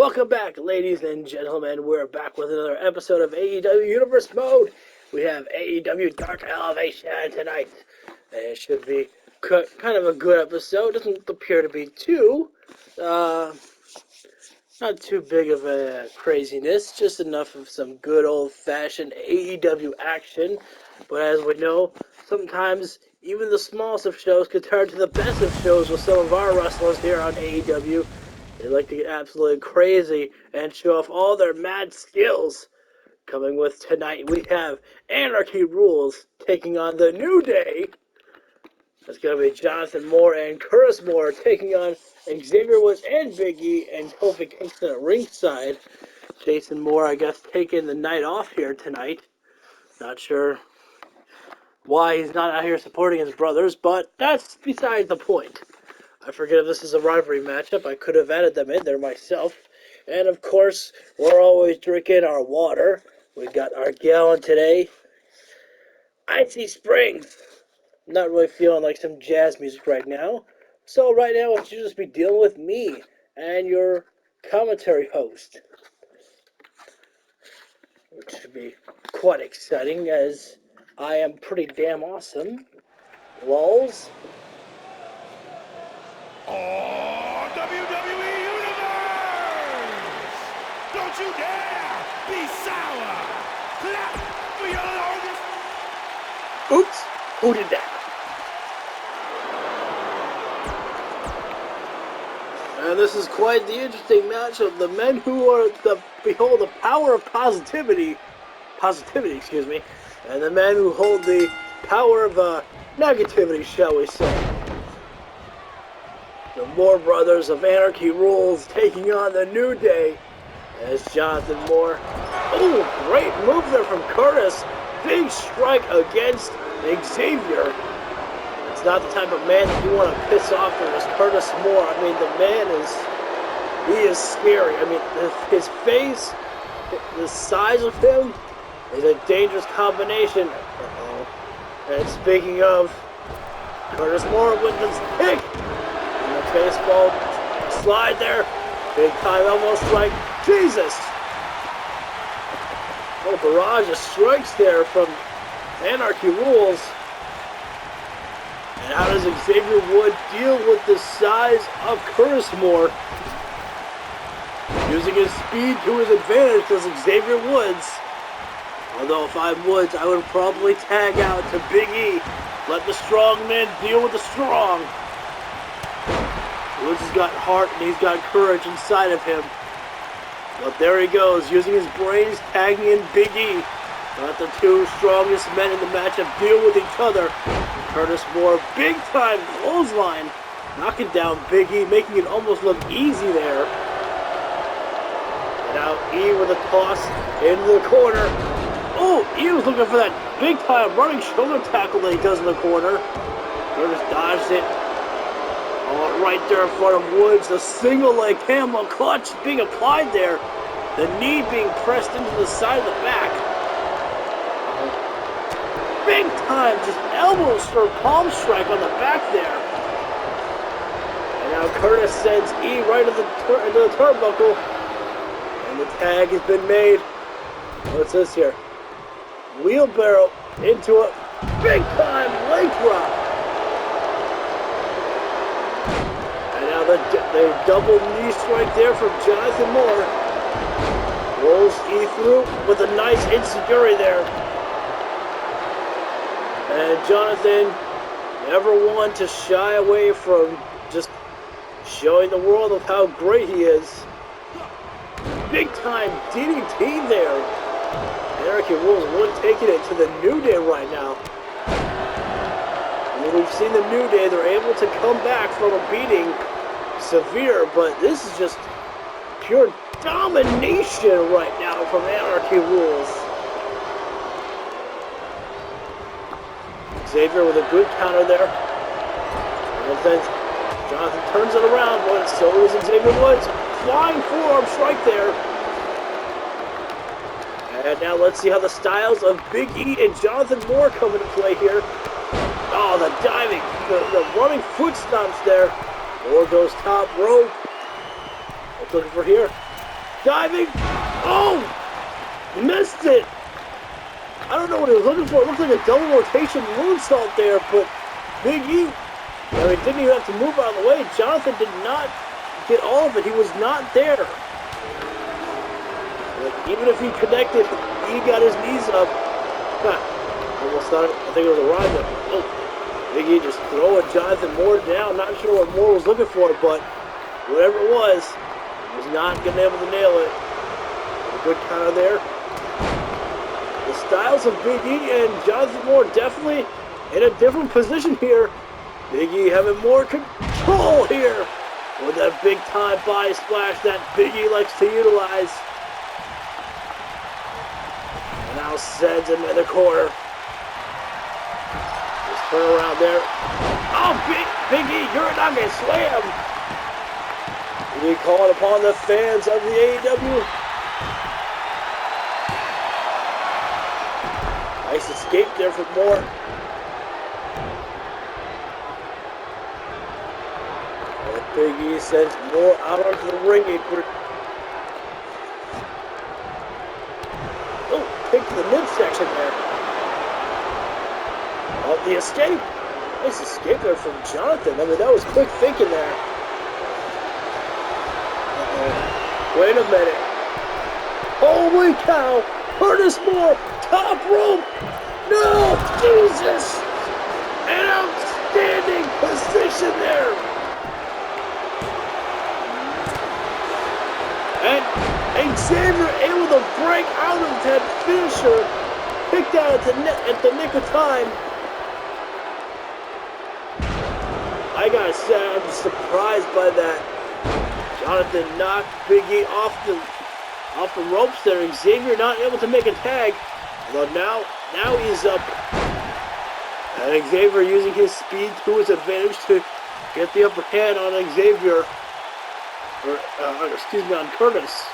Welcome back, ladies and gentlemen. We're back with another episode of AEW Universe Mode. We have AEW Dark Elevation tonight. And it should be kind of a good episode. Doesn't appear to be not too big of a craziness. Just enough of some good old-fashioned AEW action. But as we know, sometimes even the smallest of shows could turn to the best of shows with some of our wrestlers here on AEW. They like to get absolutely crazy and show off all their mad skills. Coming with tonight, we have Anarchy Rules taking on the New Day. That's going to be Jonathan Moore and Curtis Moore taking on Xavier Woods and Big E and Kofi Kingston at ringside. Jason Moore, I guess, taking the night off here tonight. Not sure why he's not out here supporting his brothers, but that's besides the point. I forget if this is a rivalry matchup. I could have added them in there myself. And, of course, we're always drinking our water. We got our gallon today. Icy Springs. Not really feeling like some jazz music right now. So right now, I should just be dealing with me and your commentary host. Which should be quite exciting, as I am pretty damn awesome. Lols. Oh, WWE Universe! Don't you dare be sour! Clap for your longest... Oops! Who did that? And this is quite the interesting matchup. The men who behold the power of positivity, and the men who hold the power of negativity, shall we say. The Moore brothers of Anarchy Rules taking on the New Day as Jonathan Moore. Oh, great move there from Curtis. Big strike against Xavier. It's not the type of man that you want to piss off there as Curtis Moore. I mean, the man he is scary. I mean, his face, the size of him is a dangerous combination. Uh-oh. And speaking of, Curtis Moore with his kick. Baseball slide there. Big time elbow strike. Jesus! Oh, barrage of strikes there from Anarchy Rules. And how does Xavier Woods deal with the size of Curtis Moore? Using his speed to his advantage does Xavier Woods. Although if I'm Woods, I would probably tag out to Big E. Let the strong men deal with the strong. Woods has got heart and he's got courage inside of him. But there he goes, using his brains, tagging in Big E. Let the two strongest men in the matchup deal with each other. And Curtis Moore, big time clothesline, knocking down Big E, making it almost look easy there. And now E with a toss into the corner. Oh, E was looking for that big time running shoulder tackle that he does in the corner. Curtis dodged it. Oh, right there in front of Woods, the single leg camel clutch being applied there. The knee being pressed into the side of the back. Big time, just elbow or palm strike on the back there. And now Curtis sends E right into the turnbuckle. And the tag has been made. What's this here? Wheelbarrow into a big time leg drop. The double knee strike there from Jonathan Moore. Rolls E through with a nice enziguri there. And Jonathan never one to shy away from just showing the world of how great he is. Big time DDT there. Anarchy Rules one taking it to the New Day right now. I mean, we've seen the New Day, they're able to come back from a beating severe, but this is just pure domination right now from Anarchy Rules. Xavier with a good counter there. And then Jonathan turns it around, but so is Xavier Woods. Flying forearm strike there. And now let's see how the styles of Big E and Jonathan Moore come into play here. Oh, the diving, the running foot stomps there. Moore goes top rope. What's looking for here? Diving. Oh! Missed it. I don't know what he was looking for. It looked like a double rotation moonsault there, but Big E, didn't even have to move out of the way. Jonathan did not get all of it. He was not there. But even if he connected, he got his knees up. Almost not. I think it was a ride. Oh, Big E just throwing Jonathan Moore down. Not sure what Moore was looking for, but whatever it was not going to be able to nail it. A good counter there. The styles of Big E and Jonathan Moore definitely in a different position here. Big E having more control here with that big time body splash that Big E likes to utilize. And now sends him in the corner. Just turn around there. Oh, Big E, Uranage slam. Big E calling upon the fans of the AEW. Nice escape there for Moore. And Big E sends Moore out onto the ring apron. Oh, picked the midsection there. Oh, the escape. Nice escape there from Jonathan. I mean, that was quick thinking there. Wait a minute. Holy cow. Curtis Moore. Top rope! No! Jesus! An outstanding position there! And Xavier able to break out of that finisher, picked out at the nick of time. I gotta say, I'm surprised by that. Jonathan knocked Big E off the ropes there. Xavier not able to make a tag. But now he's up. And Xavier using his speed to his advantage to get the upper hand on Xavier. On Curtis.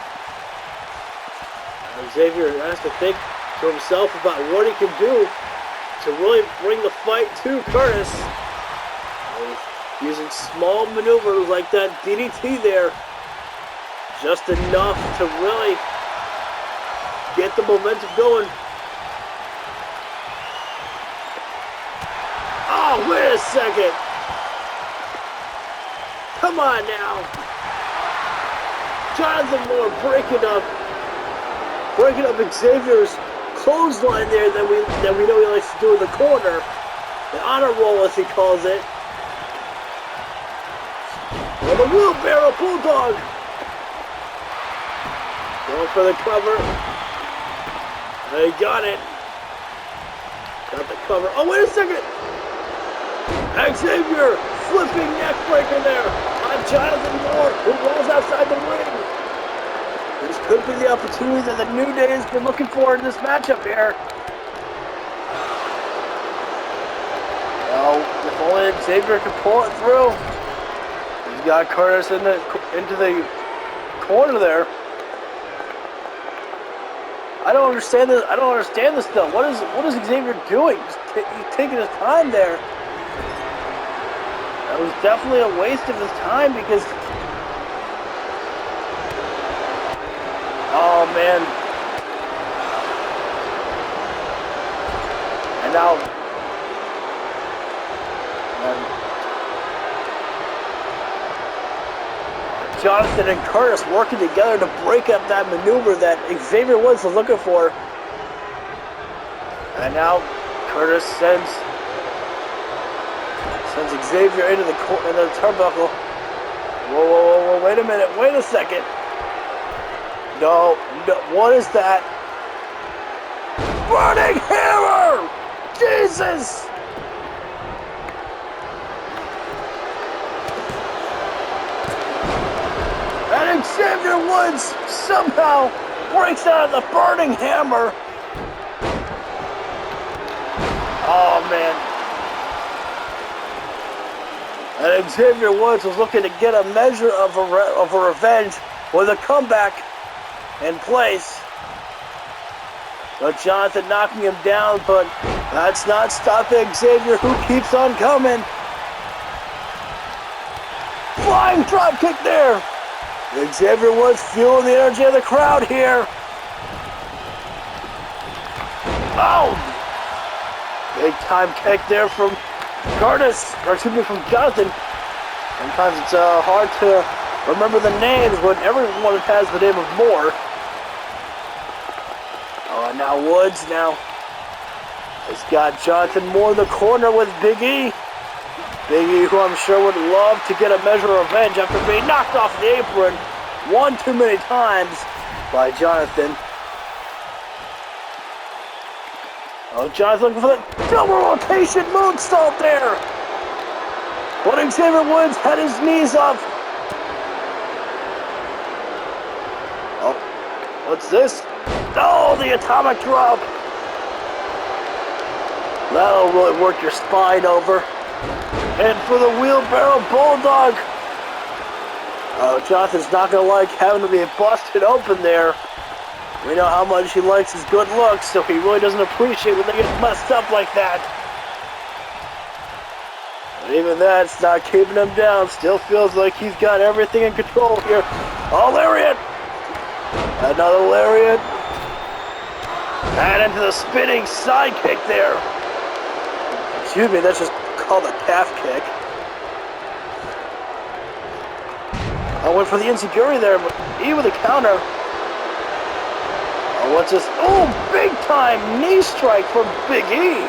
Xavier has to think to himself about what he can do to really bring the fight to Curtis. Using small maneuvers like that DDT there. Just enough to really get the momentum going. Oh, wait a second. Come on now. Jonathan Moore breaking up Xavier's clothesline there that we know he likes to do in the corner. The honor roll, as he calls it. Well, the wheelbarrow bulldog. Going for the cover. He got it. Got the cover. Oh, wait a second. Xavier flipping neck breaker there on Jonathan Moore, who rolls outside the ring. This could be the opportunity that the New Day has been looking for in this matchup here. Well, if only Xavier can pull it through. He's got Curtis into the corner there. I don't understand this though. What is Xavier doing? He's taking his time there. That was definitely a waste of his time because... Oh, man. And now... Jonathan and Curtis working together to break up that maneuver that Xavier was looking for. And now Curtis sends Xavier into the turnbuckle. Whoa, wait a minute, wait a second. No, what is that? Burning hammer! Jesus! And Xavier Woods somehow breaks out of the burning hammer. Oh, man. And Xavier Woods was looking to get a measure of a revenge with a comeback in place. But Jonathan knocking him down, but that's not stopping Xavier, who keeps on coming. Flying drop kick there. Xavier Woods fueling the energy of the crowd here. Oh! Big time kick there from Curtis, or excuse me, from Jonathan. Sometimes it's hard to remember the names when everyone has the name of Moore. Oh, and now Woods has got Jonathan Moore in the corner with Big E. Big E, who I'm sure would love to get a measure of revenge after being knocked off the apron one too many times by Jonathan. Oh, Jonathan looking for the double rotation moonsault there. But Xavier Woods had his knees up. Oh, what's this? Oh, the atomic drop. That'll really work your spine over. And for the wheelbarrow bulldog. Oh, Jonathan's not going to like having to be busted open there. We know how much he likes his good looks, so he really doesn't appreciate when they get messed up like that. But even that's not keeping him down. Still feels like he's got everything in control here. Oh, lariat! Another lariat. And into the spinning side kick there. Excuse me, that's just called a calf kick. I went for the insecurity there, but E with a counter. Oh, what's this? Oh, big time knee strike from Big E.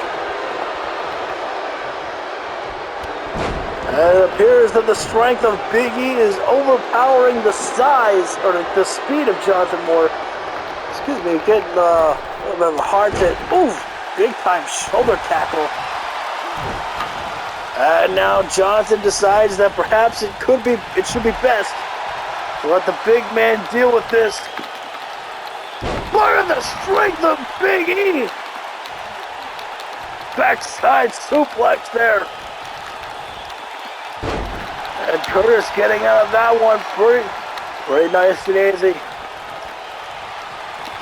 And it appears that the strength of Big E is overpowering the size, or the speed of Jonathan Moore. Excuse me, getting a little bit of a hard hit. Ooh, big time shoulder tackle. And now Jonathan decides that perhaps it should be best to let the big man deal with this. Look at the strength of Big E. Backside suplex there. And Curtis getting out of that one pretty nice and easy.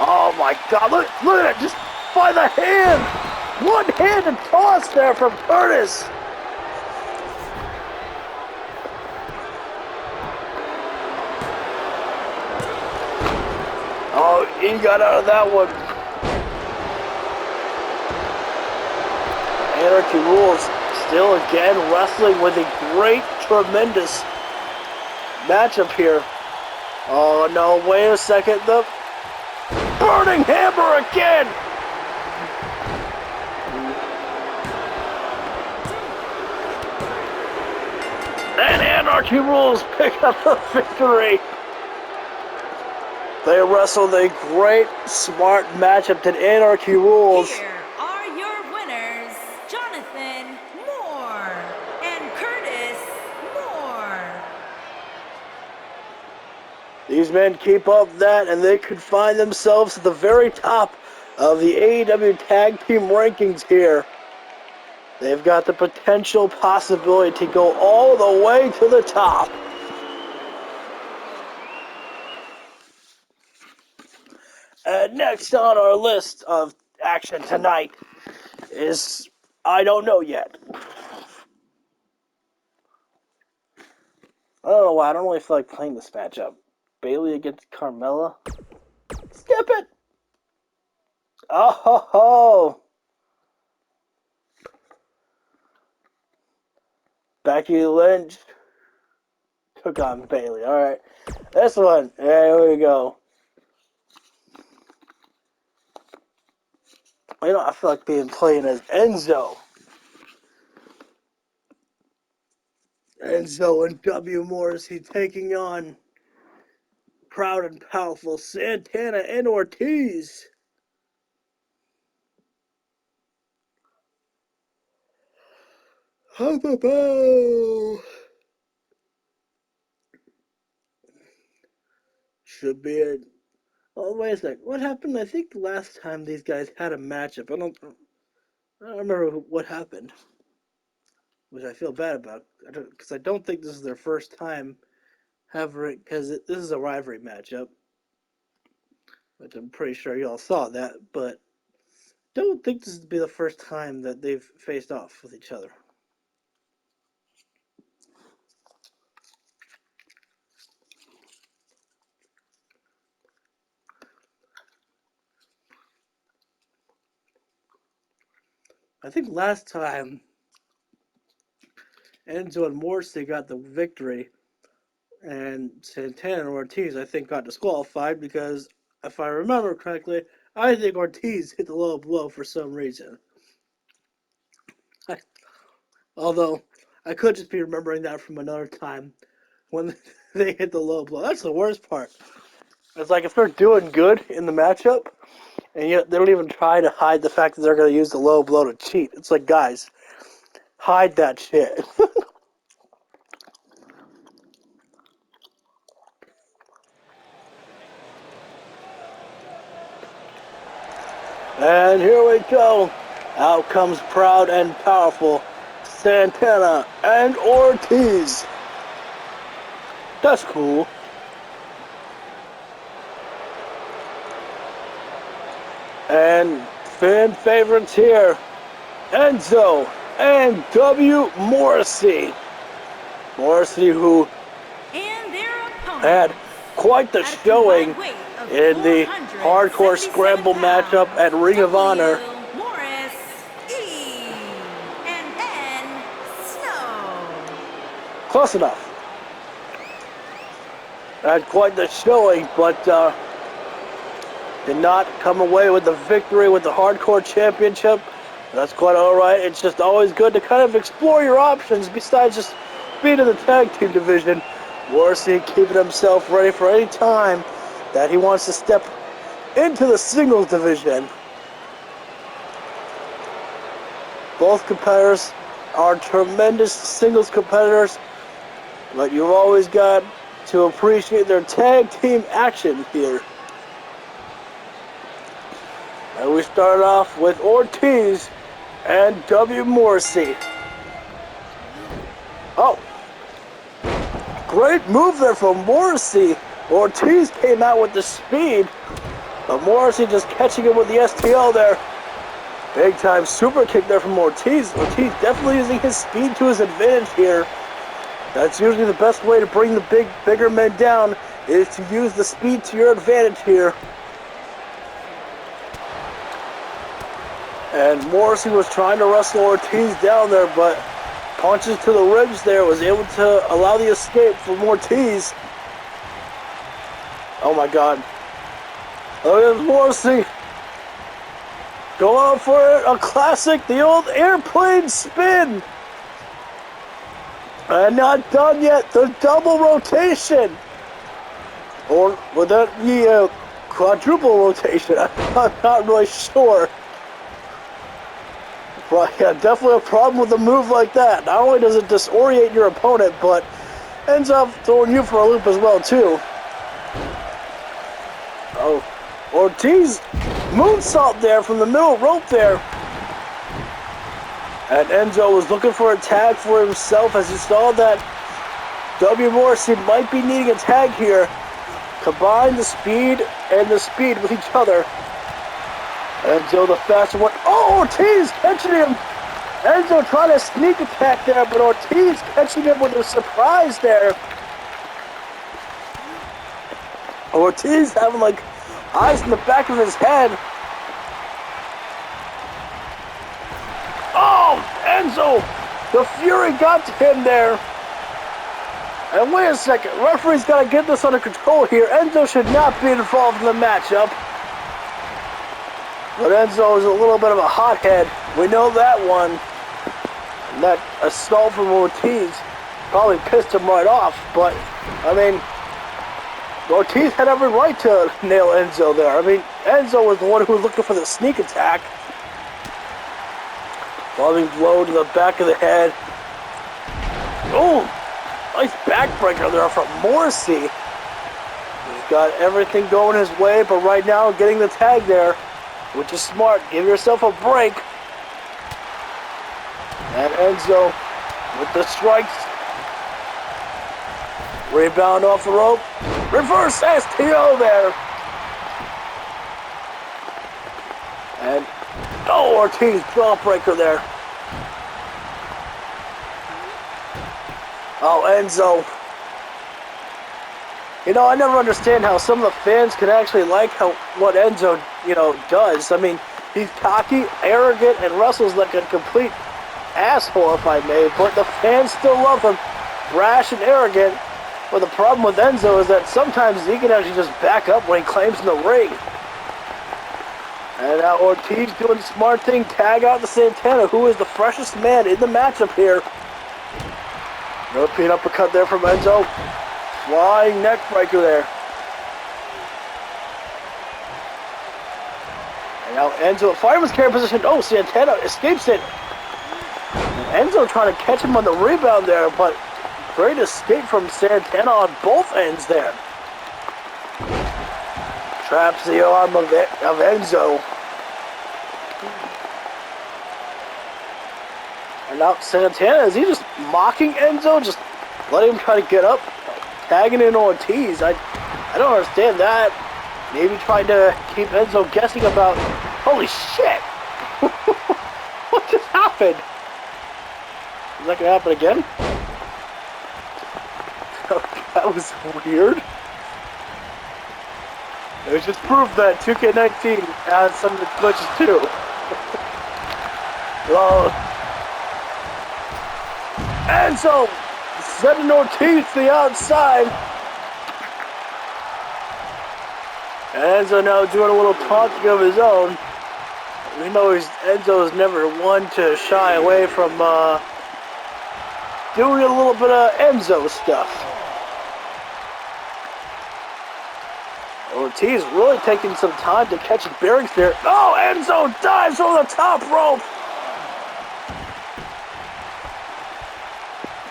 Oh my God, look at it, just by the hand. One-handed toss there from Curtis. Oh, he got out of that one. Anarchy Rules still again wrestling with a great, tremendous matchup here. Oh no, wait a second. The burning hammer again. And Anarchy Rules pick up the victory. They wrestled a great, smart matchup to Anarchy Rules. Here are your winners, Jonathan Moore and Curtis Moore. These men keep up that, and they could find themselves at the very top of the AEW Tag Team rankings here. They've got the potential possibility to go all the way to the top. Next on our list of action tonight is I don't know yet. I don't know why. I don't really feel like playing this matchup. Bayley against Carmella. Skip it! Oh ho ho! Becky Lynch took on Bayley. Alright. This one. There we go. You know, I feel like playing as Enzo. Enzo and W. Morrissey taking on Proud and Powerful Santana and Ortiz. Ho ho ho! Should be it. Oh, wait a sec. What happened? I think last time these guys had a matchup. I don't remember what happened, which I feel bad about, because I don't think this is their first time having, because this is a rivalry matchup, which I'm pretty sure y'all saw that, but don't think this would be the first time that they've faced off with each other. I think last time Enzo and Moxley got the victory, and Santana and Ortiz, I think, got disqualified because, if I remember correctly, I think Ortiz hit the low blow for some reason. Although, I could just be remembering that from another time when they hit the low blow. That's the worst part. It's like if they're doing good in the matchup, and yet they don't even try to hide the fact that they're going to use the low blow to cheat. It's like, guys, hide that shit. And here we go. Out comes proud and powerful Santana and Ortiz. That's cool. And fan favorites here, Enzo and W. Morrissey. Morrissey, who had quite the showing in the hardcore scramble matchup at Ring of Honor. Close enough. Had quite the showing, but did not come away with the victory with the hardcore championship. That's quite alright. It's just always good to kind of explore your options besides just being in the tag team division. Morrissey keeping himself ready for any time that he wants to step into the singles division. Both competitors are tremendous singles competitors, but you've always got to appreciate their tag team action here. And we start off with Ortiz and W. Morrissey. Oh, great move there from Morrissey. Ortiz came out with the speed, but Morrissey just catching him with the STO there. Big time super kick there from Ortiz. Ortiz definitely using his speed to his advantage here. That's usually the best way to bring the bigger men down, is to use the speed to your advantage here. And Morrissey was trying to wrestle Ortiz down there, but punches to the ribs there was able to allow the escape from Ortiz. Oh my God. Look at Morrissey. Going for it, a classic, the old airplane spin. And not done yet, the double rotation. Or would that be a quadruple rotation? I'm not really sure. But yeah, definitely a problem with a move like that. Not only does it disorient your opponent, but ends up throwing you for a loop as well, too. Oh, Ortiz moonsault there from the middle rope there. And Enzo was looking for a tag for himself as he saw that W. Morrissey might be needing a tag here. Combine the speed and the speed with each other. Enzo the faster one. Oh, Ortiz catching him. Enzo trying to sneak attack there, but Ortiz catching him with a surprise there. Ortiz having like eyes in the back of his head. Oh, Enzo! The Fury got to him there. And wait a second, referee's got to get this under control here. Enzo should not be involved in the matchup. But Enzo is a little bit of a hothead. We know that one. And that assault from Ortiz probably pissed him right off. But, I mean, Ortiz had every right to nail Enzo there. I mean, Enzo was the one who was looking for the sneak attack. Loving blow to the back of the head. Oh, nice backbreaker there from Morrissey. He's got everything going his way, but right now getting the tag there, which is smart. Give yourself a break. And Enzo with the strikes. Rebound off the rope. Reverse STO there. And oh, Ortiz jawbreaker there. Oh, Enzo. You know, I never understand how some of the fans can actually like what Enzo, does. I mean, He's cocky, arrogant, and wrestles like a complete asshole, if I may, but the fans still love him. Brash and arrogant. But the problem with Enzo is that sometimes he can actually just back up when he claims in the ring. And now Ortiz doing the smart thing, tag out to Santana, who is the freshest man in the matchup here. European uppercut there from Enzo. Flying neck breaker there. And now Enzo, fireman's carry position. Oh, Santana escapes it. And Enzo trying to catch him on the rebound there, but great escape from Santana on both ends there. Traps the arm of Enzo. And now Santana, is he just mocking Enzo? Just letting him try to get up? Tagging in Ortiz. I don't understand that. Maybe trying to keep Enzo guessing about... Holy shit! What just happened? Is that going to happen again? That was weird. It was just proof that 2K19 has some of the glitches too. Well, Enzo sending Ortiz to the outside. Enzo now doing a little taunting of his own. We know Enzo is never one to shy away from doing a little bit of Enzo stuff. Ortiz really taking some time to catch his bearings there. Oh, Enzo dives over the top rope.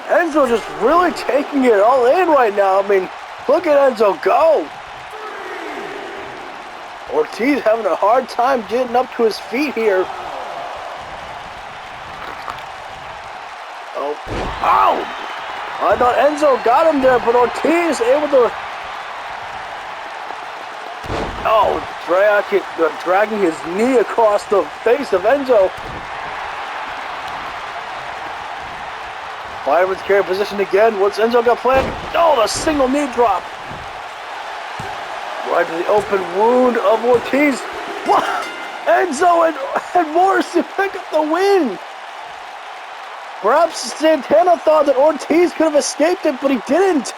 Enzo just really taking it all in right now. I mean, look at Enzo go. Ortiz having a hard time getting up to his feet here. Oh, ow! I thought Enzo got him there, but Ortiz able to... Oh, dragging his knee across the face of Enzo. Fireman's carry position again. What's Enzo got planned? Oh, the single knee drop. Right to the open wound of Ortiz. What? Enzo and Morrison pick up the win. Perhaps Santana thought that Ortiz could have escaped it, but he didn't.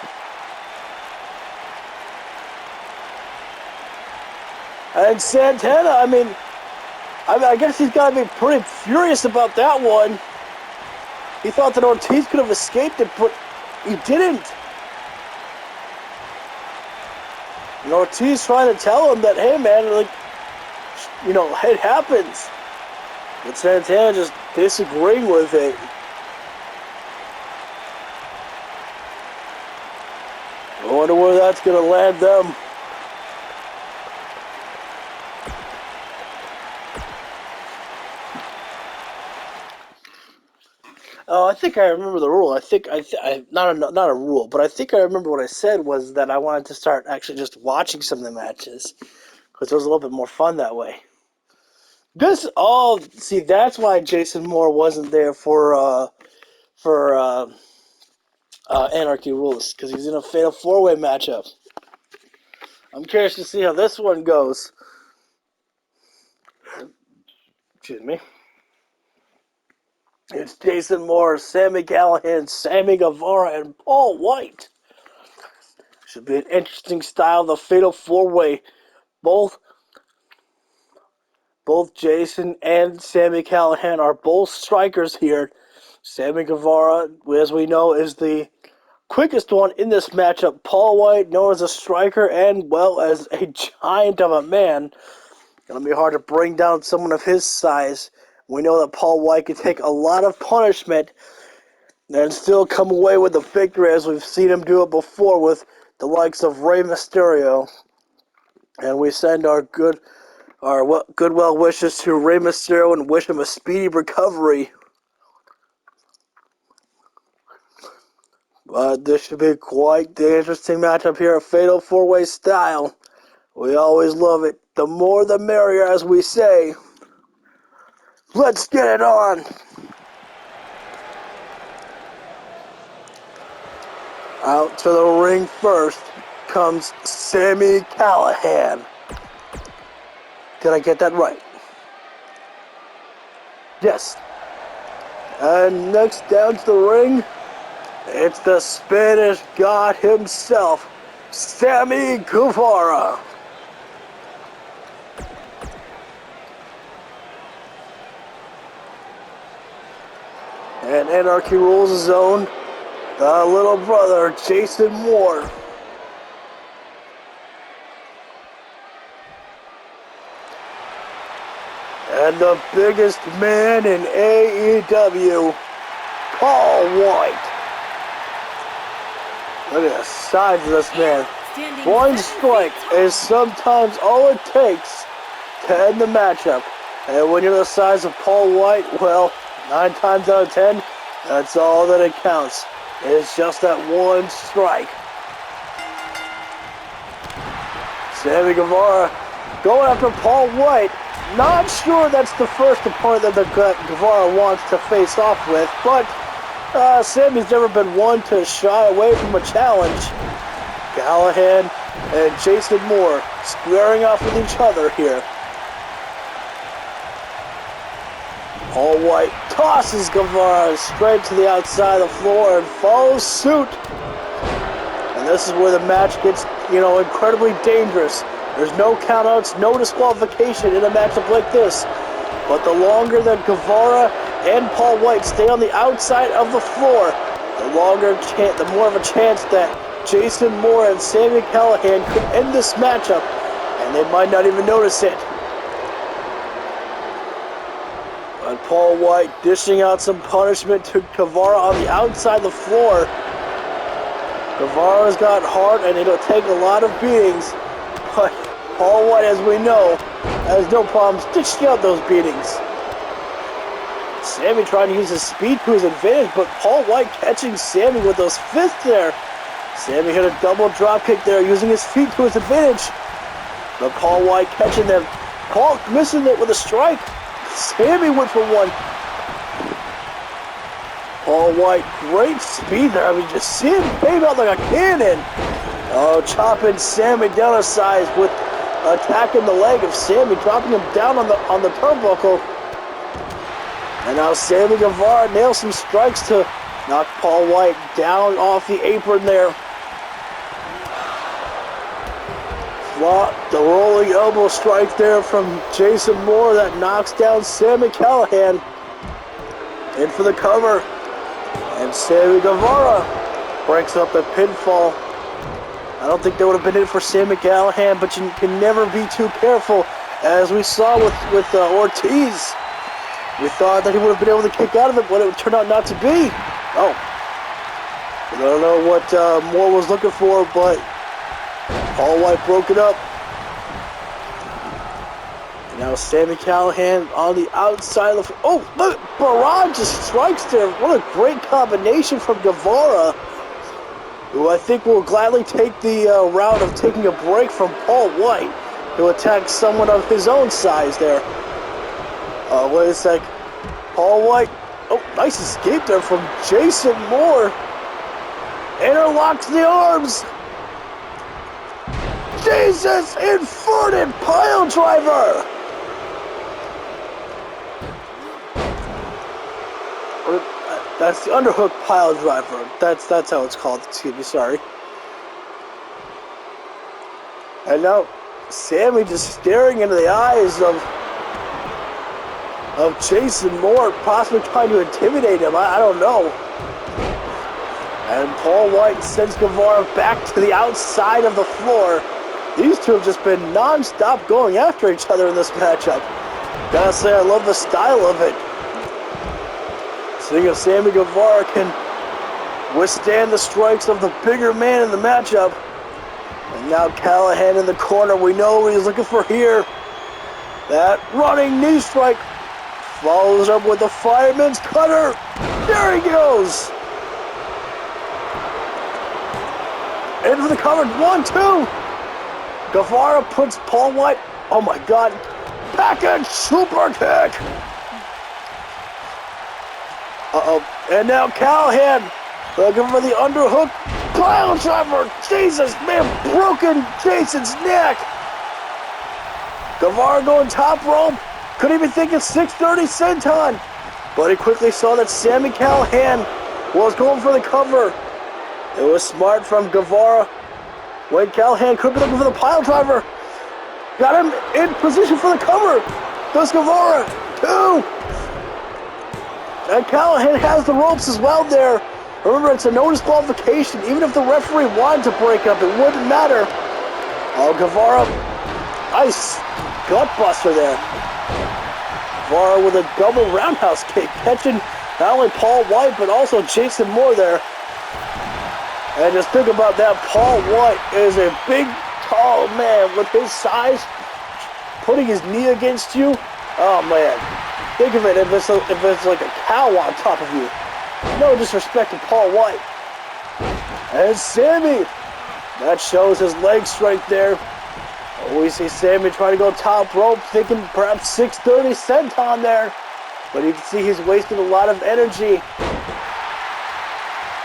And Santana, I mean, I guess he's got to be pretty furious about that one. He thought that Ortiz could have escaped it, but he didn't. And Ortiz trying to tell him that, hey man, like, you know, it happens. But Santana just disagreeing with it. I wonder where that's going to land them. Oh, I think I remember the rule. Not a rule, but I think I remember what I said was that I wanted to start actually just watching some of the matches because it was a little bit more fun that way. See, that's why Jason Moore wasn't there for Anarchy Rules, because he's in a Fatal 4-Way matchup. I'm curious to see how this one goes. Excuse me. It's Jason Moore, Sami Callihan, Sammy Guevara, and Paul White. Should be an interesting style, the Fatal 4-Way. Both Jason and Sami Callihan are both strikers here. Sammy Guevara, as we know, is the quickest one in this matchup. Paul White, known as a striker and, well, as a giant of a man. It'll be hard to bring down someone of his size. We know that Paul White can take a lot of punishment and still come away with a victory, as we've seen him do it before with the likes of Rey Mysterio. And we send our goodwill wishes to Rey Mysterio and wish him a speedy recovery. But this should be quite the interesting matchup here, a Fatal 4-Way style. We always love it. The more the merrier, as we say. Let's get it on. Out to the ring first comes Sami Callihan. Did I get that right? Yes. And next down to the ring, it's the Spanish God himself, Sammy Guevara. And Anarchy rules his own, the little brother, Jason Moore. And the biggest man in AEW, Paul White. Look at the size of this man. One strike is sometimes all it takes to end the matchup. And when you're the size of Paul White, well, 9 times out of 10, that's all that it counts. It's just that one strike. Sammy Guevara going after Paul White. Not sure that's the first opponent that Guevara wants to face off with, but Sammy's never been one to shy away from a challenge. Callahan and Jason Moore squaring off with each other here. Paul White tosses Guevara straight to the outside of the floor and follows suit. And this is where the match gets, incredibly dangerous. There's no countouts, no disqualification in a matchup like this. But the longer that Guevara and Paul White stay on the outside of the floor, the more of a chance that Jason Moore and Sami Callihan could end this matchup, and they might not even notice it. But Paul White dishing out some punishment to Guevara on the outside of the floor. Guevara's got heart, and it'll take a lot of beatings. But Paul White, as we know, has no problems dishing out those beatings. Sammy trying to use his speed to his advantage, but Paul White catching Sammy with those fists there. Sammy hit a double drop kick there, using his feet to his advantage. But Paul White catching them. Paul missing it with a strike. Sammy went for one. Paul White, great speed there. I mean, just see him baby out like a cannon. Oh, chopping Sammy down a size with attacking the leg of Sammy, dropping him down on the turnbuckle. And now Sammy Guevara nails some strikes to knock Paul White down off the apron there. The rolling elbow strike there from Jason Moore that knocks down Sami Callihan. In for the cover. And Sammy Guevara breaks up the pinfall. I don't think that would have been it for Sami Callihan, but you can never be too careful. As we saw with Ortiz. We thought that he would have been able to kick out of it, but it turned out not to be. Oh. I don't know what Moore was looking for, but Paul White broke it up. And now Sami Callihan on the outside of the... Oh, look! Barrage just strikes there. What a great combination from Guevara, who I think will gladly take the route of taking a break from Paul White, who attacked someone of his own size there. Wait a sec. Paul White. Oh, nice escape there from Jason Moore. Interlocks the arms. Jesus, inverted pile driver. That's the underhook pile driver. That's how it's called. Excuse me, sorry. And now Sammy just staring into the eyes of Jason Moore, possibly trying to intimidate him. I don't know. And Paul White sends Guevara back to the outside of the floor. These two have just been non-stop going after each other in this matchup. Gotta say, I love the style of it. Seeing if Sammy Guevara can withstand the strikes of the bigger man in the matchup. And now Callihan in the corner. We know what he's looking for here. That running knee strike. Follows up with the fireman's cutter. There he goes. In for the cover. 1-2. Guevara puts Paul White. Oh my God. Package super kick. And now Callihan looking for the underhook pile driver. Jesus, man, broken Jason's neck. Guevara going top rope. Couldn't even think of 630 senton. But he quickly saw that Sami Callihan was going for the cover. It was smart from Guevara. When Callihan could be looking for the pile driver. Got him in position for the cover. Does Guevara. 2. And Callihan has the ropes as well there. Remember, it's a no disqualification. Even if the referee wanted to break it up, it wouldn't matter. Oh, Guevara. Nice gutbuster there. Guevara with a double roundhouse kick, catching not only Paul White, but also Jason Moore there. And just think about that. Paul White is a big, tall man with his size. Putting his knee against you. Oh, man. Think of it if it's like a cow on top of you. No disrespect to Paul White. And Sami. That shows his leg strength there. We see Sami trying to go top rope, thinking perhaps 630 senton there. But you can see he's wasting a lot of energy.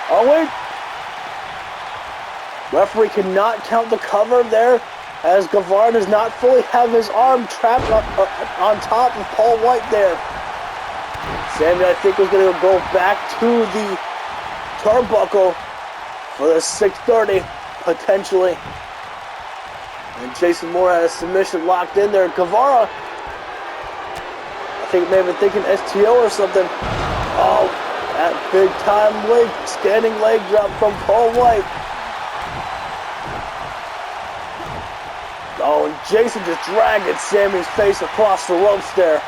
Oh, wait. Referee cannot count the cover there, as Guevara does not fully have his arm trapped on top of Paul White there. Sami, I think, was going to go back to the turnbuckle for the 630, potentially. And Jason Moore had a submission locked in there. Guevara, I think, may have been thinking STO or something. Oh, that big time standing leg drop from Paul White. Oh, and Jason just dragging Sami's face across the ropes there.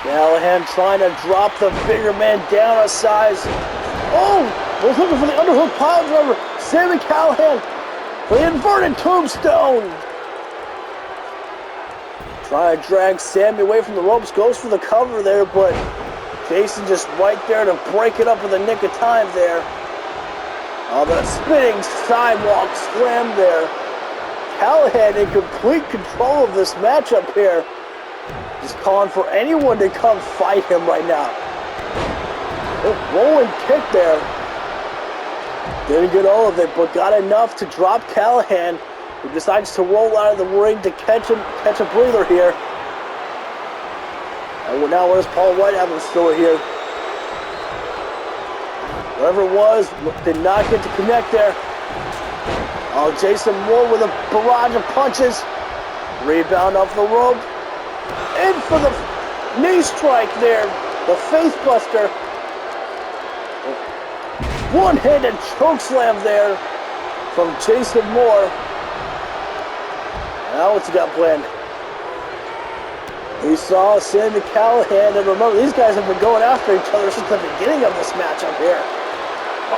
Callihan trying to drop the bigger man down a size. Oh, was looking for the underhook pile driver. Sami Callihan for the inverted tombstone. Trying to drag Sami away from the ropes. Goes for the cover there, but Jason just right there to break it up in the nick of time there. Oh, the spinning sidewalk slam there. Callihan in complete control of this matchup here. Just calling for anyone to come fight him right now. A rolling kick there. Didn't get all of it, but got enough to drop Callihan, who decides to roll out of the ring to catch a breather here. And now what does Paul White have in store here? Whatever it was, did not get to connect there. Oh, Jason Moore with a barrage of punches. Rebound off the rope. In for the knee strike there. The face buster. One-handed choke slam there from Jason Moore. Now what's he got planned? We saw Sami Callihan, and remember, these guys have been going after each other since the beginning of this matchup here.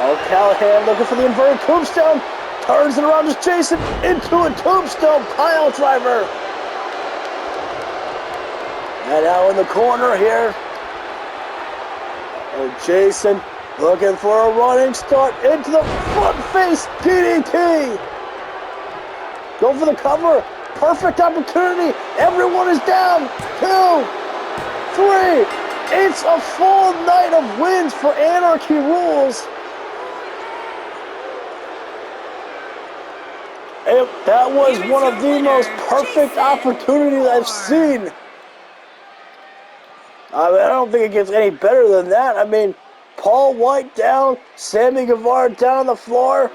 Oh, Callihan looking for the inverted tombstone. Turns it around as Jason into a tombstone pile driver. And now in the corner here. Oh, Jason looking for a running start into the front face DDT. Go for the cover. Perfect opportunity. Everyone is down. 2, 3. It's a full night of wins for Anarchy Rules. That was one of the most perfect opportunities I've seen. I mean, I don't think it gets any better than that. I mean, Paul White down, Sami Guevara down on the floor,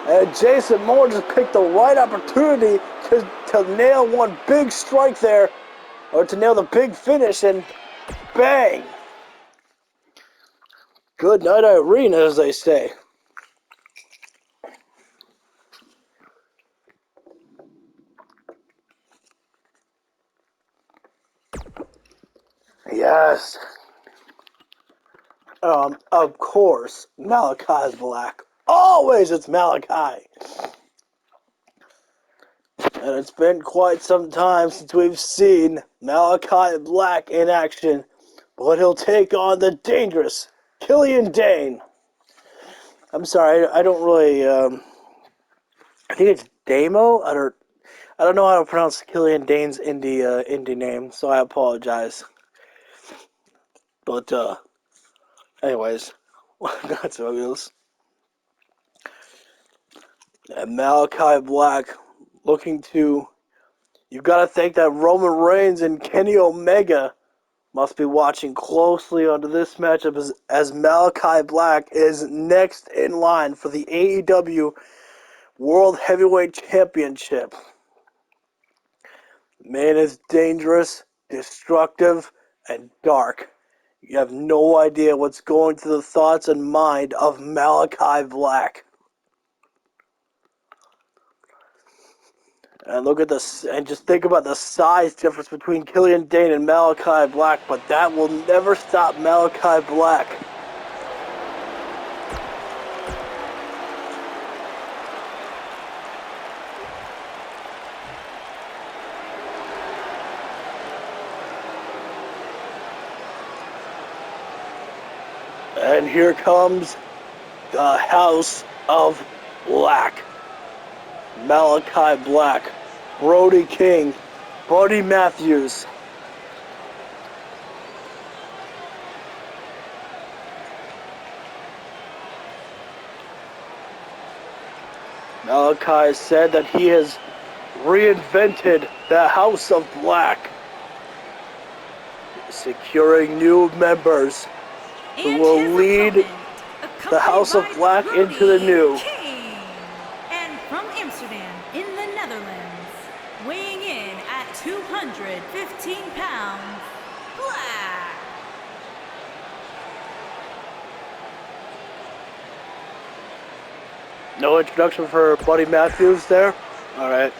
and Jason Moore just picked the right opportunity to nail one big strike there, or to nail the big finish, and bang! Good night, Irene, as they say. Yes. Of course, Malachi's black. Always it's Malachi. And it's been quite some time since we've seen Malachi Black in action. But he'll take on the dangerous Killian Dane. I'm sorry, I don't really, I think it's Damo? I don't know how to pronounce Killian Dane's indie name, so I apologize. But, anyways, that's what it is. And Malachi Black looking to You've got to think that Roman Reigns and Kenny Omega must be watching closely onto this matchup as Malachi Black is next in line for the AEW World Heavyweight Championship. Man is dangerous, destructive, and dark. You have no idea what's going through the thoughts and mind of Malachi Black. And look at this, and just think about the size difference between Killian Dane and Malachi Black, but that will never stop Malachi Black. And here comes the House of Black. Malachi Black, Brody King, Buddy Matthews. Malachi said that he has reinvented the House of Black, securing new members who will lead the House of Black into the new. And from Amsterdam in the Netherlands, weighing in at 215 pounds, Black. No introduction for Buddy Matthews there? Alright.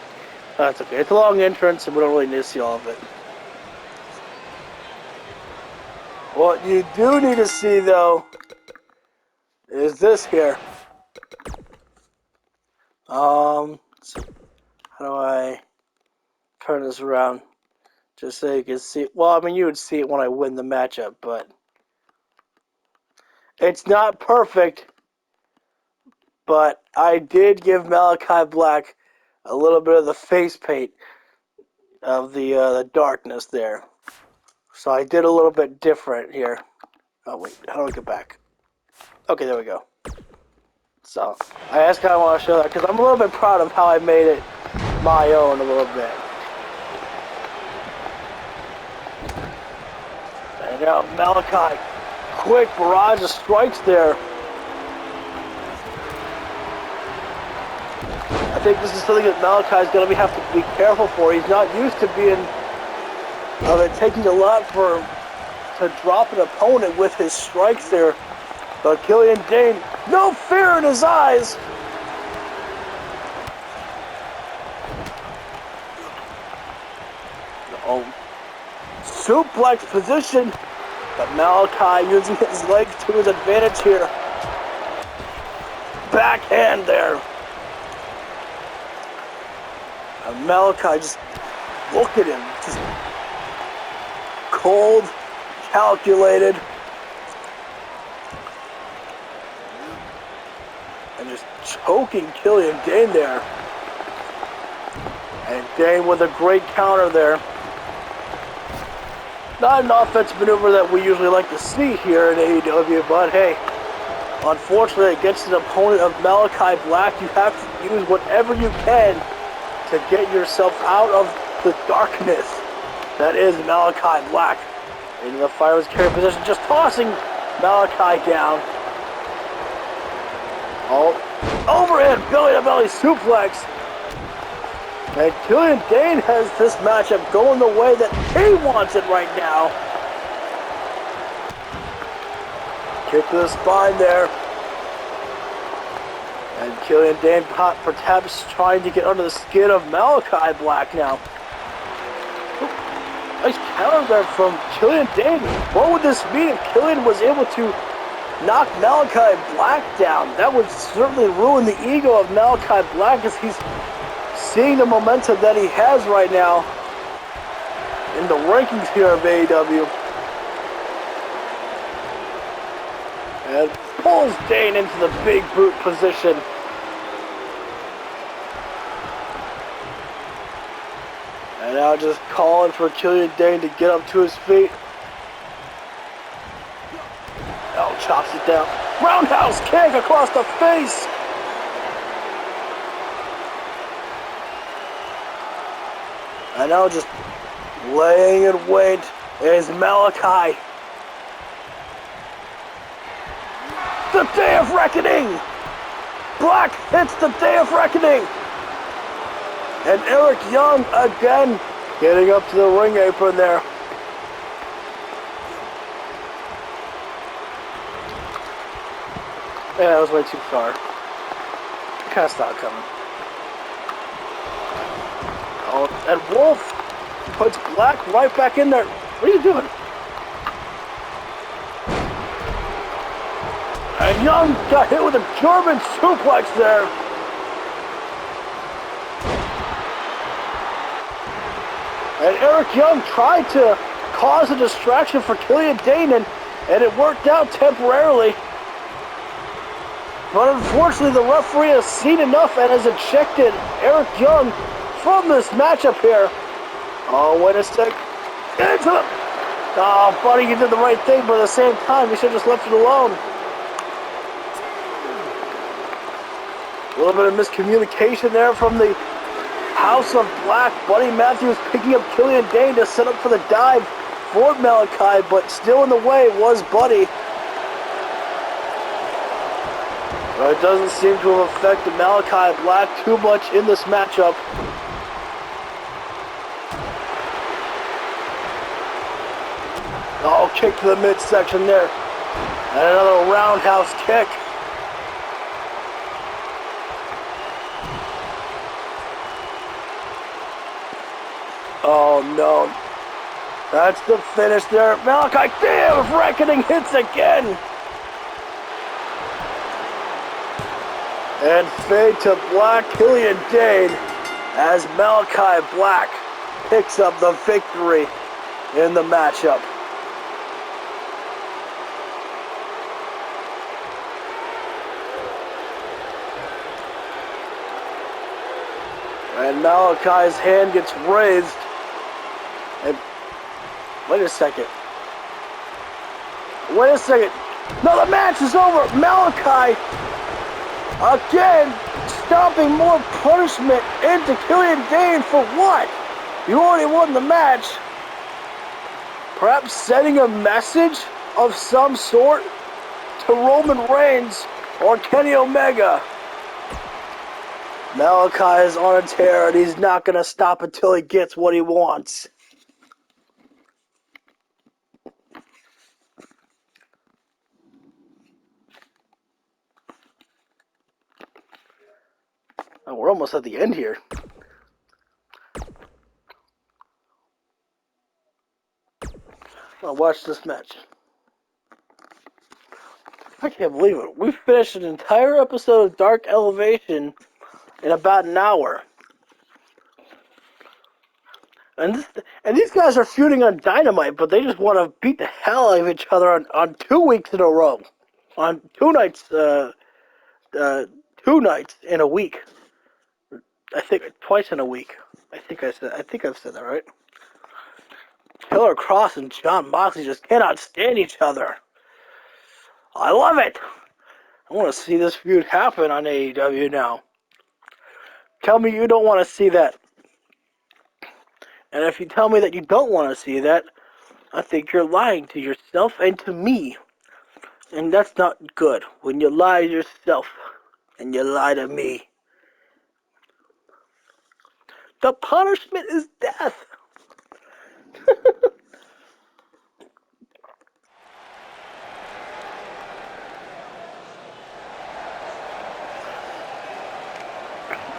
That's okay. It's a long entrance and we don't really need to see all of it. What you do need to see, though, is this here. How do I turn this around? Just so you can see. Well, I mean, you would see it when I win the matchup, but it's not perfect. But I did give Malachi Black a little bit of the face paint of the darkness there. So I did a little bit different here. Oh, wait. How do I get back? Okay, there we go. So, I just kind of want to show that because I'm a little bit proud of how I made it my own a little bit. And now Malachi, quick barrage of strikes there. I think this is something that Malachi's going to have to be careful for. He's not used to being, it taking a lot to drop an opponent with his strikes there. But Killian Dane, no fear in his eyes. Suplex position, but Malachi using his legs to his advantage here. Backhand there. And Malachi, just look at him, just cold, calculated, and just choking Killian Dane there. And Dane with a great counter there. Not an offensive maneuver that we usually like to see here in AEW, but hey, unfortunately against an opponent of Malachi Black, you have to use whatever you can to get yourself out of the darkness that is Malachi Black. Into the fireman's carry position, just tossing Malachi down. Oh, overhead belly-to-belly suplex. And Killian Dane has this matchup going the way that he wants it right now. Kick to the spine there. And Killian Dane perhaps trying to get under the skin of Malachi Black now. Nice counter there from Killian Dane. What would this mean if Killian was able to knock Malachi Black down? That would certainly ruin the ego of Malachi Black as he's seeing the momentum that he has right now in the rankings here of AEW. And pulls Dane into the big boot position. And now just calling for Killian Dane to get up to his feet. Oh, chops it down. Roundhouse kick across the face. I know, just laying in wait is Malachi. The Day of Reckoning! Black hits the Day of Reckoning! And Eric Young again getting up to the ring apron there. Yeah, that was way too far. Kind of saw it coming. Oh, and Wolf puts Black right back in there. What are you doing? And Young got hit with a German suplex there. And Eric Young tried to cause a distraction for Killian Dane, and it worked out temporarily. But unfortunately, the referee has seen enough and has ejected Eric Young from this matchup here. Oh, wait a sec. Into the... Oh, buddy, you did the right thing, but at the same time, you should have just left it alone. A little bit of miscommunication there from the House of Black. Buddy Matthews picking up Killian Dane to set up for the dive for Malachi, but still in the way was Buddy. But it doesn't seem to have affected Malachi Black too much in this matchup. Oh, kick to the midsection there. And another roundhouse kick. Oh no. That's the finish there. Malachi, damn, Reckoning hits again. And fade to Black, Killian Dane, as Malachi Black picks up the victory in the matchup. And Malachi's hand gets raised. And wait a second. Wait a second. No, the match is over. Malachi again stomping more punishment into Killian Dane for what? You already won the match. Perhaps sending a message of some sort to Roman Reigns or Kenny Omega. Malachi is on a tear and he's not going to stop until he gets what he wants. Oh, we're almost at the end here. I'll watch this match. I can't believe it. We finished an entire episode of Dark Elevation in about an hour. And these guys are feuding on Dynamite, but they just want to beat the hell out of each other on 2 weeks in a row. On 2 nights, 2 nights in a week. I think twice in a week. I think I've said that right. Killer Kross and Jon Moxley just cannot stand each other. I love it. I want to see this feud happen on AEW now. Tell me you don't want to see that. And if you tell me that you don't want to see that, I think you're lying to yourself and to me. And that's not good. When you lie to yourself and you lie to me. The punishment is death.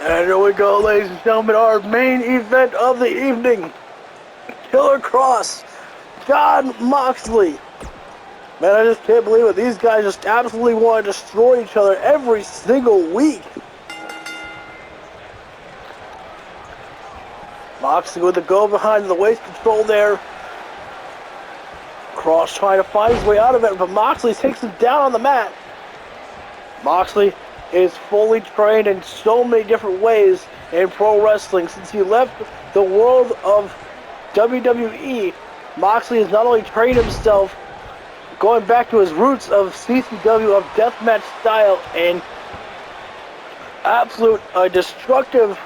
And here we go, ladies and gentlemen, our main event of the evening. Killer Kross, Jon Moxley. Man, I just can't believe it. These guys just absolutely want to destroy each other every single week. Moxley with the go behind the waist control there. Kross trying to find his way out of it, but Moxley takes him down on the mat. Moxley is fully trained in so many different ways in pro wrestling. Since he left the world of WWE, Moxley has not only trained himself going back to his roots of CCW, of deathmatch style and absolute destructive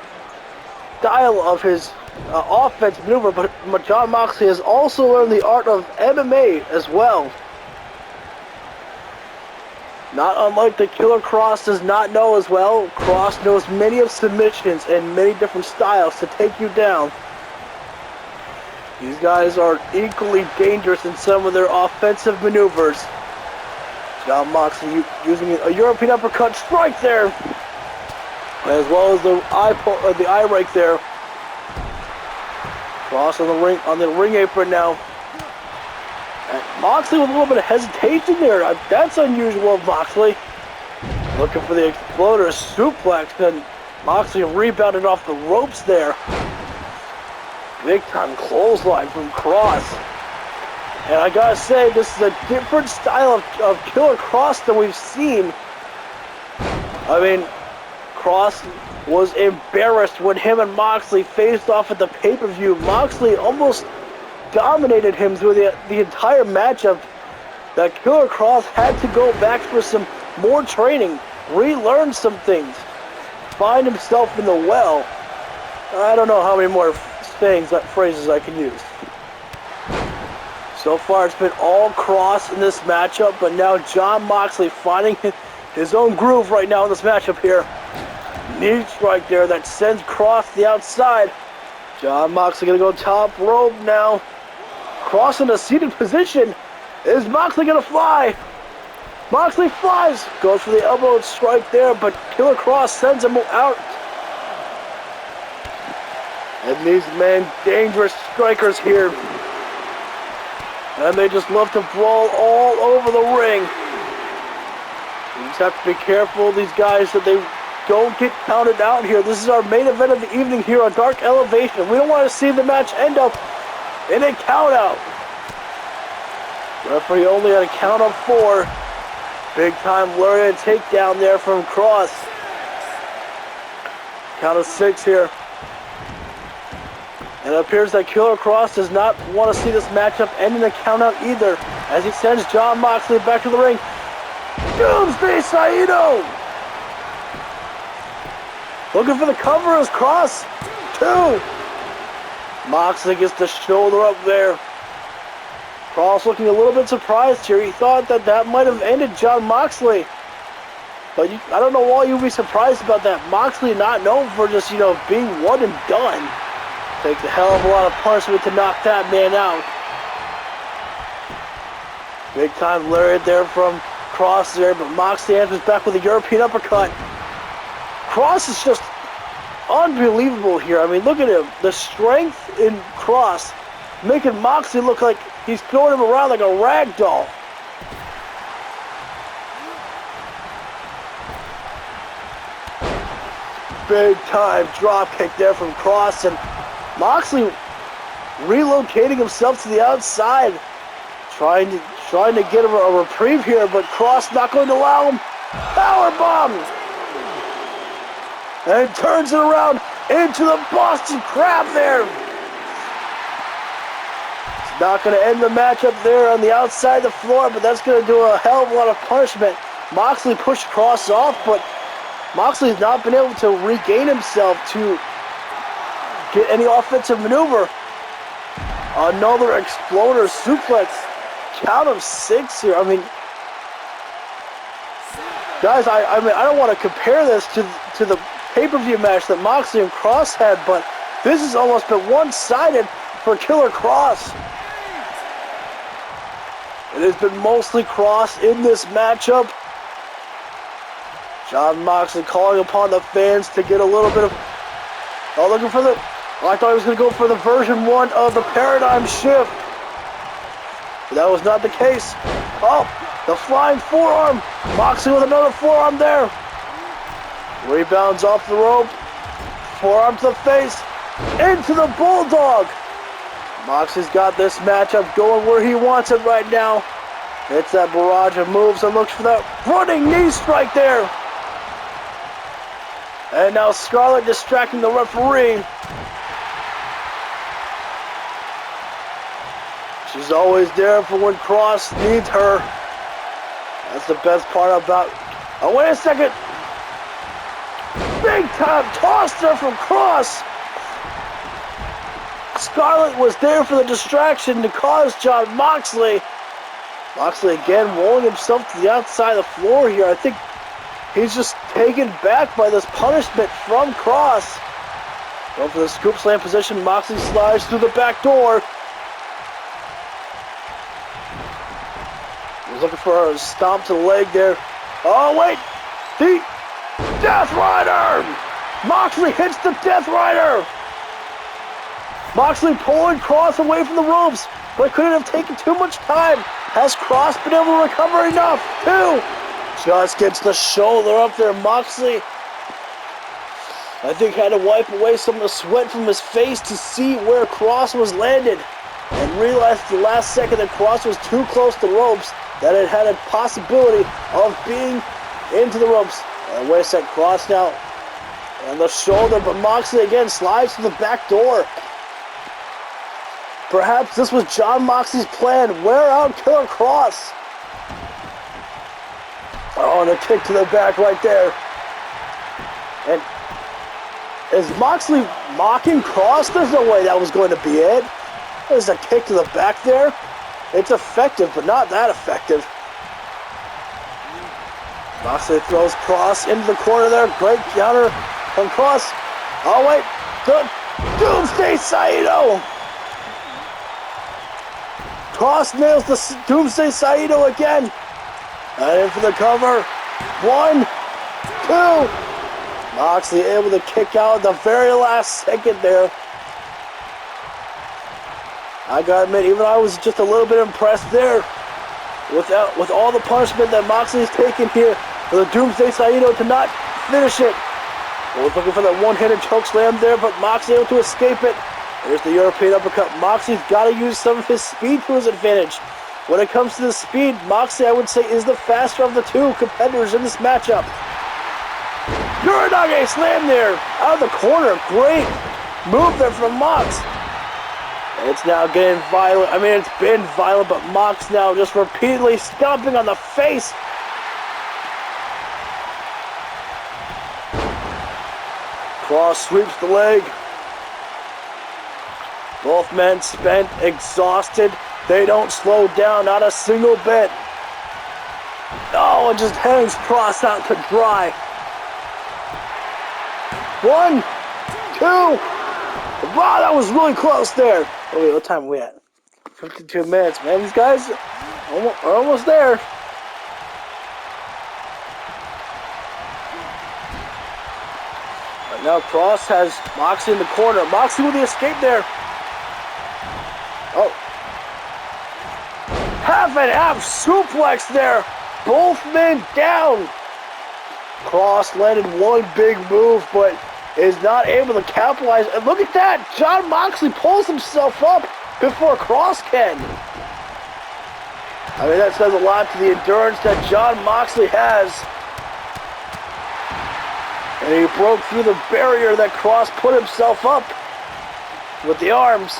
style of his offense maneuver, but Jon Moxley has also learned the art of MMA as well. Not unlike the Killer Kross does not know as well, Kross knows many of submissions and many different styles to take you down. These guys are equally dangerous in some of their offensive maneuvers. Jon Moxley using a European uppercut strike there, as well as the eye rake there. Kross on the ring apron now. And Moxley with a little bit of hesitation there. That's unusual of Moxley. Looking for the exploder suplex, and Moxley rebounded off the ropes there. Big time clothesline from Kross. And I gotta say, this is a different style of Killer Kross than we've seen. I mean, Kross was embarrassed when him and Moxley faced off at the pay-per-view. Moxley almost dominated him through the entire matchup. That Killer Kross had to go back for some more training, relearn some things, find himself in the well. I don't know how many more phrases I can use. So far it's been all Kross in this matchup, but now Jon Moxley finding his own groove right now in this matchup here. Knee strike there that sends Kross to the outside. Jon Moxley gonna go top rope now. Kross in a seated position. Is Moxley gonna fly? Moxley flies. Goes for the elbow strike there, but Killer Kross sends him out. And these men, dangerous strikers here. And they just love to brawl all over the ring. You just have to be careful, these guys, that they don't get counted out here. This is our main event of the evening here on Dark Elevation. We don't want to see the match end up in a count out. Referee only at a count of 4. Big time lariat takedown there from Kross. Count of 6 here. And it appears that Killer Kross does not want to see this matchup end in a countout either, as he sends Jon Moxley back to the ring. Doomsday Saito! Looking for the cover as Kross. 2. Moxley gets the shoulder up there. Kross looking a little bit surprised here. He thought that might have ended Jon Moxley. But I don't know why you'd be surprised about that. Moxley not known for just, being one and done. Takes a hell of a lot of punishment to knock that man out. Big time lariat there from Kross there, but Moxley answers back with a European uppercut. Kross is just unbelievable here. I mean, look at him. The strength in Kross, making Moxley look like he's throwing him around like a rag doll. Big time drop kick there from Kross, and Moxley relocating himself to the outside, trying to get a reprieve here, but Kross not going to allow him. Powerbomb! And turns it around into the Boston Crab there. It's not going to end the matchup there on the outside of the floor, but that's going to do a hell of a lot of punishment. Moxley pushed Kross off, but Moxley's not been able to regain himself to get any offensive maneuver. Another exploder suplex. Count of 6 here. I mean, guys, I don't want to compare this to the pay-per-view match that Moxley and Kross had, but this has almost been one-sided for Killer Kross. It has been mostly Kross in this matchup. Jon Moxley calling upon the fans to get a little bit of... looking for the... I thought he was going to go for the version 1 of the paradigm shift. But that was not the case. Oh, the flying forearm. Moxley with another forearm there. Rebounds off the rope. Forearm to the face. Into the bulldog. Moxley's got this matchup going where he wants it right now. It's that barrage of moves and looks for that running knee strike there. And now Scarlett distracting the referee. She's always there for when Kross needs her. That's the best part about... Oh, wait a second. Big time toss there from Kross. Scarlett was there for the distraction to cause Jon Moxley. Moxley again rolling himself to the outside of the floor here. I think he's just taken back by this punishment from Koss. Going for the scoop slam position. Moxley slides through the back door. He's looking for a stomp to the leg there. Oh, wait. The Death Rider. Moxley hits the Death Rider. Moxley pulling Koss away from the ropes, but couldn't have taken too much time. Has Koss been able to recover enough? 2. Just gets the shoulder up there. Moxley, I think, had to wipe away some of the sweat from his face to see where Koss was landed, and realized at the last second that Koss was too close to the ropes, that it had a possibility of being into the ropes. Wait a sec, Koss now on the shoulder, but Moxley again slides to the back door. Perhaps this was Jon Moxley's plan. Wear out Killer Koss. Oh, and a kick to the back right there. And is Moxley mocking Koss? There's no way that was going to be it. There's a kick to the back there. It's effective, but not that effective. Moxley throws Koss into the corner there. Great counter from Koss. Oh, wait. The Doomsday Saito. Koss nails the Doomsday Saito again. And in for the cover. 1, 2. Moxley able to kick out at the very last second there. I gotta admit, even I was just a little bit impressed there with all the punishment that Moxley's taken here for the Doomsday Saito to not finish it. I was looking for that one-handed choke slam there, but Moxley able to escape it. There's the European uppercut. Moxley's got to use some of his speed to his advantage. When it comes to the speed, Moxley, I would say, is the faster of the two competitors in this matchup. Uranage slam there out of the corner. Great move there from Mox. It's now getting violent. I mean, it's been violent, but Mox now just repeatedly stomping on the face. Koss sweeps the leg. Both men spent, exhausted. They don't slow down, not a single bit. Oh, it just hangs Koss out to dry. 1, 2. Wow, that was really close there. Oh, wait, what time are we at? 52 minutes, man. These guys are almost there. But now Koss has Moxley in the corner. Moxley with the escape there. Oh. Half and half suplex there. Both men down. Koss landed one big move, but is not able to capitalize. And look at that. Jon Moxley pulls himself up before Koss can. I mean, that says a lot to the endurance that Jon Moxley has. And he broke through the barrier that Koss put himself up with the arms.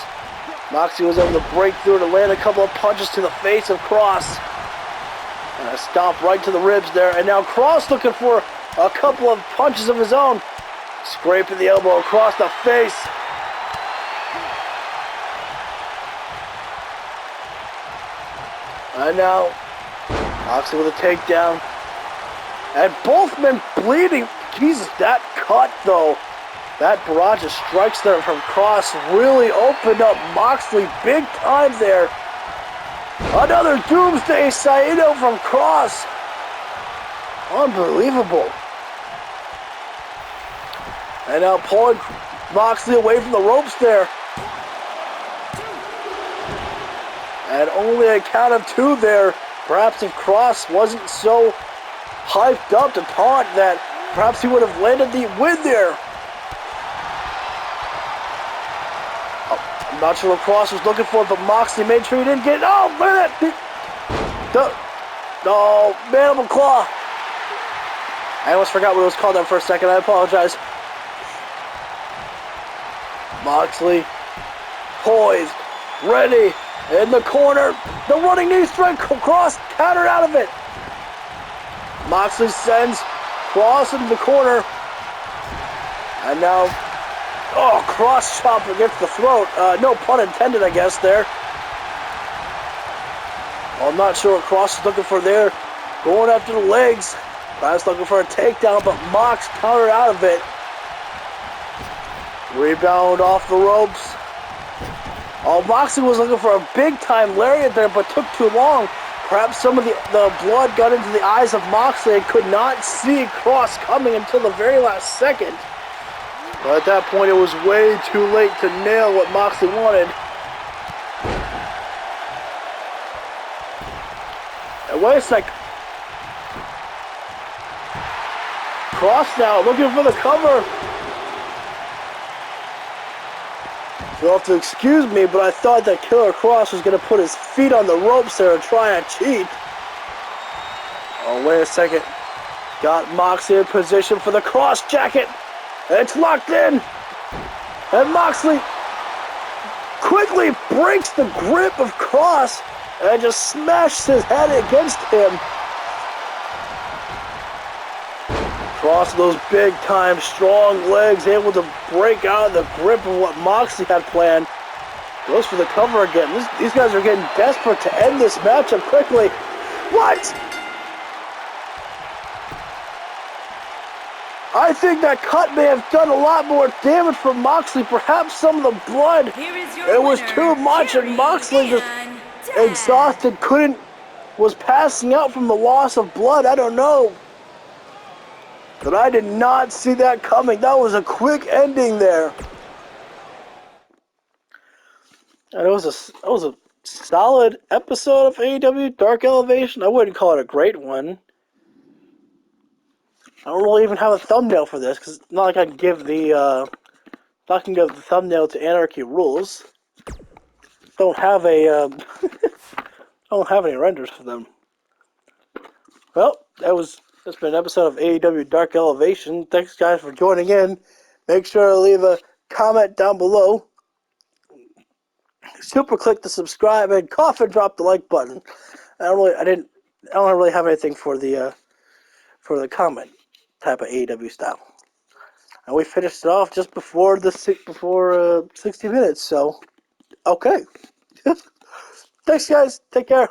Moxley was able to break through to land a couple of punches to the face of Koss. And a stomp right to the ribs there. And now Koss looking for a couple of punches of his own. Scraping the elbow across the face. And now Moxley with a takedown. And both men bleeding. Jesus, that cut though. That barrage of strikes there from Koss really opened up Moxley big time there. Another Doomsday Saito from Koss. Unbelievable. And now pulling Moxley away from the ropes there. And only a count of 2 there. Perhaps if Koss wasn't so hyped up to taunt that, perhaps he would have landed the win there. I'm not sure what Koss was looking for, but Moxley made sure he didn't get it. Oh, look at that. No, Mandible Claw. I almost forgot what it was called there for a second. I apologize. Moxley, poised, ready, in the corner. The running knee strike. Koss countered out of it. Moxley sends Koss into the corner. And now Oh, cross chop against the throat. No pun intended, I guess, there. Well, I'm not sure what Koss is looking for there. Going after the legs. I was looking for a takedown, but Mox countered out of it. Rebound off the ropes. Oh, Moxley was looking for a big-time lariat there, but took too long. Perhaps some of the blood got into the eyes of Moxley and could not see Koss coming until the very last second. But at that point, it was way too late to nail what Moxley wanted. And wait a sec. Koss now looking for the cover. You'll have to excuse me, but I thought that Killer Koss was going to put his feet on the ropes there and try to cheat. Oh, wait a second. Got Moxley in position for the cross jacket. It's locked in. And Moxley quickly breaks the grip of Koss and just smashes his head against him. Koss, those big-time, strong legs, able to break out of the grip of what Moxley had planned. Goes for the cover again. These guys are getting desperate to end this matchup quickly. What? I think that cut may have done a lot more damage for Moxley. Perhaps some of the blood, it was too much, and Moxley just exhausted, was passing out from the loss of blood. I don't know. But I did not see that coming. That was a quick ending there. And it was a solid episode of AEW Dark Elevation. I wouldn't call it a great one. I don't really even have a thumbnail for this because it's not like I can give the thumbnail to Anarchy Rules. Don't have a don't have any renders for them. Well, that's been an episode of AEW Dark Elevation. Thanks, guys, for joining in. Make sure to leave a comment down below. Super click the subscribe and Coffin Drop the like button. I don't really have anything for the comment type of AEW style. And we finished it off just before 60 minutes. So, okay. Thanks, guys. Take care.